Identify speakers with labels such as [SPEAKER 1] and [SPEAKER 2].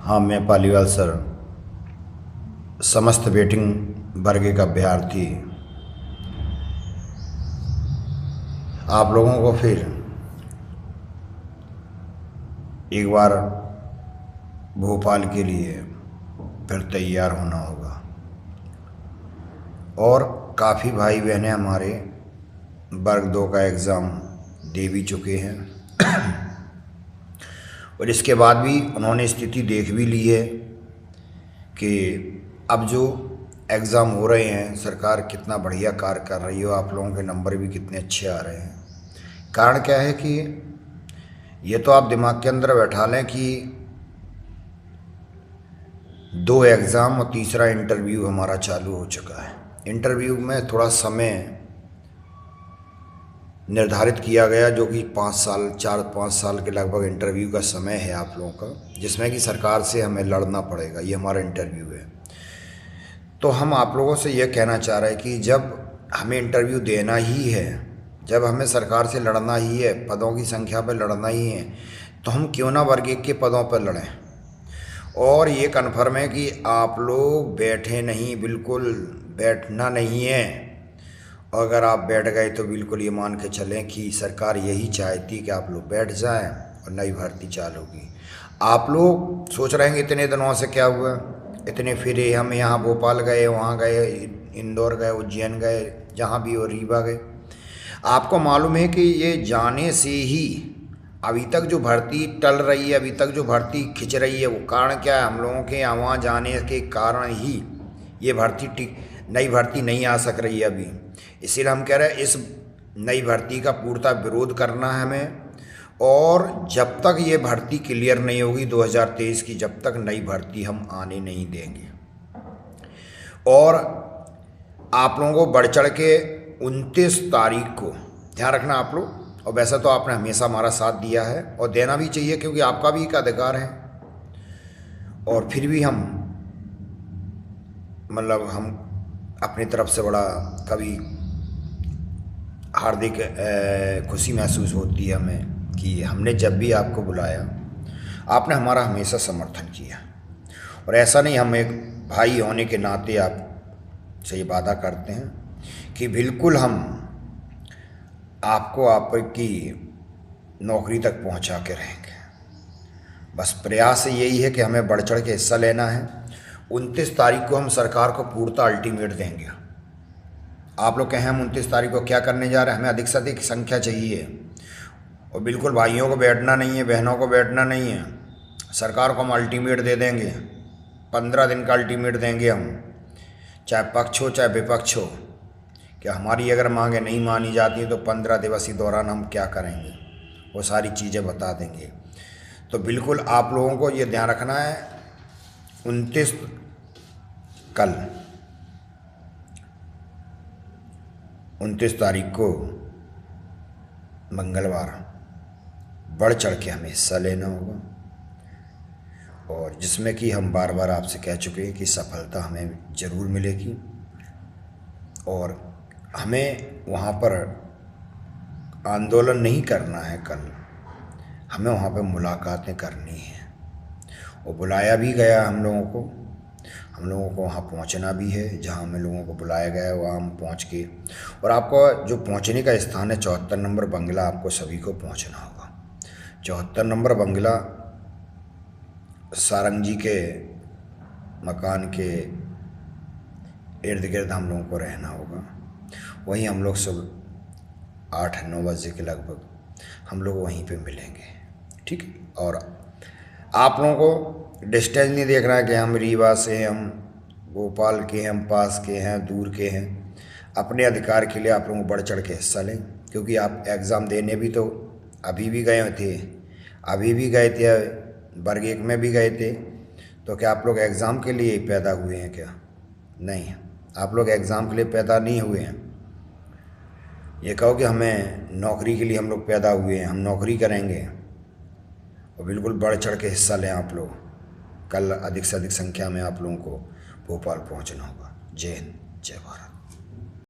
[SPEAKER 1] हाँ, मैं पालीवाल सर समस्त वेटिंग वर्ग का अभ्यर्थी आप लोगों को फिर एक बार भोपाल के लिए फिर तैयार होना होगा। और काफ़ी भाई बहनें हमारे वर्ग 2 का एग्ज़ाम दे भी चुके हैं और इसके बाद भी उन्होंने स्थिति देख भी ली है कि अब जो एग्ज़ाम हो रहे हैं सरकार कितना बढ़िया कार्य कर रही हो, आप लोगों के नंबर भी कितने अच्छे आ रहे हैं। कारण क्या है कि ये तो आप दिमाग के अंदर बैठा लें कि 2 एग्ज़ाम और तीसरा इंटरव्यू हमारा चालू हो चुका है। इंटरव्यू में थोड़ा समय निर्धारित किया गया जो कि 4-5 साल के लगभग इंटरव्यू का समय है आप लोगों का, जिसमें कि सरकार से हमें लड़ना पड़ेगा। ये हमारा इंटरव्यू है। तो हम आप लोगों से यह कहना चाह रहे हैं कि जब हमें इंटरव्यू देना ही है, जब हमें सरकार से लड़ना ही है, पदों की संख्या पर लड़ना ही है, तो हम क्यों ना वर्ग 1 के पदों पर लड़ें। और ये कन्फर्म है कि आप लोग बैठे नहीं, बिल्कुल बैठना नहीं है। और अगर आप बैठ गए तो बिल्कुल ये मान के चलें कि सरकार यही चाहती कि आप लोग बैठ जाएं और नई भर्ती चालू होगी। आप लोग सोच रहे हैं इतने दिनों से क्या हुआ, इतने फिरे, हम यहाँ भोपाल गए, वहाँ गए, इंदौर गए, उज्जैन गए, जहाँ भी हो, रीवा गए। आपको मालूम है कि ये जाने से ही अभी तक जो भर्ती टल रही है, अभी तक जो भर्ती खिंच रही है, वो कारण क्या है? हम लोगों के वहाँ जाने के कारण ही ये नई भर्ती नहीं आ सक रही है अभी। इसीलिए हम कह रहे हैं इस नई भर्ती का पूर्णतः विरोध करना है हमें। और जब तक ये भर्ती क्लियर नहीं होगी 2023 की, जब तक नई भर्ती हम आने नहीं देंगे। और आप लोगों को बढ़ चढ़ के 29 तारीख को ध्यान रखना आप लोग। और वैसा तो आपने हमेशा हमारा साथ दिया है और देना भी चाहिए, क्योंकि आपका भी एक अधिकार है। और फिर भी हम अपनी तरफ से बड़ा कभी हार्दिक खुशी महसूस होती है हमें कि हमने जब भी आपको बुलाया आपने हमारा हमेशा समर्थन किया। और ऐसा नहीं, हम एक भाई होने के नाते आपसे ये वादा करते हैं कि बिल्कुल हम आपको आपकी नौकरी तक पहुंचा के रहेंगे। बस प्रयास यही है कि हमें बढ़ चढ़ के हिस्सा लेना है। 29 तारीख को हम सरकार को पूर्णतः अल्टीमेट देंगे। आप लोग कहें हम 29 तारीख को क्या करने जा रहे हैं, हमें अधिक से अधिक संख्या चाहिए। और बिल्कुल भाइयों को बैठना नहीं है, बहनों को बैठना नहीं है। सरकार को हम अल्टीमेट दे देंगे, 15 दिन का अल्टीमेट देंगे हम, चाहे पक्ष हो चाहे विपक्ष हो। कि हमारी अगर मांगें नहीं मानी जाती तो 15 दिवसीय दौरान हम क्या करेंगे, वो सारी चीज़ें बता देंगे। तो बिल्कुल आप लोगों को ये ध्यान रखना है, 29 कल 29 तारीख को मंगलवार बढ़ चढ़ के हमें हिस्सा लेना होगा। और जिसमें कि हम बार बार आपसे कह चुके हैं कि सफलता हमें ज़रूर मिलेगी। और हमें वहाँ पर आंदोलन नहीं करना है, कल हमें वहाँ पर मुलाकातें करनी हैं। और बुलाया भी गया हम लोगों को वहाँ पहुँचना भी है। जहाँ हमें लोगों को बुलाया गया है वहाँ हम पहुँच के, और आपको जो पहुँचने का स्थान है 74 नंबर बंगला, आपको सभी को पहुँचना होगा। 74 नंबर बंगला सारंग जी के मकान के इर्द गिर्द हम लोगों को रहना होगा। वहीं हम लोग सब 8-9 बजे के लगभग हम लोग वहीं पे मिलेंगे, ठीक है। और आप लोगों को डिस्टेंस नहीं देखना है कि हम रीवा से हैं, हम भोपाल के हैं, हम पास के हैं, दूर के हैं। अपने अधिकार के लिए आप लोगों को बढ़ चढ़ के हिस्सा लें, क्योंकि आप एग्ज़ाम देने भी तो अभी भी गए थे, वर्ग 1 में भी गए थे। तो क्या आप लोग एग्ज़ाम के लिए पैदा हुए हैं क्या? नहीं, आप लोग एग्ज़ाम के लिए पैदा नहीं हुए हैं। ये कहो कि हमें नौकरी के लिए हम लोग पैदा हुए हैं, हम नौकरी करेंगे। और बिल्कुल बढ़ चढ़ के हिस्सा लें आप लोग। कल अधिक से अधिक संख्या में आप लोगों को भोपाल पहुंचना होगा। जय हिंद, जय भारत।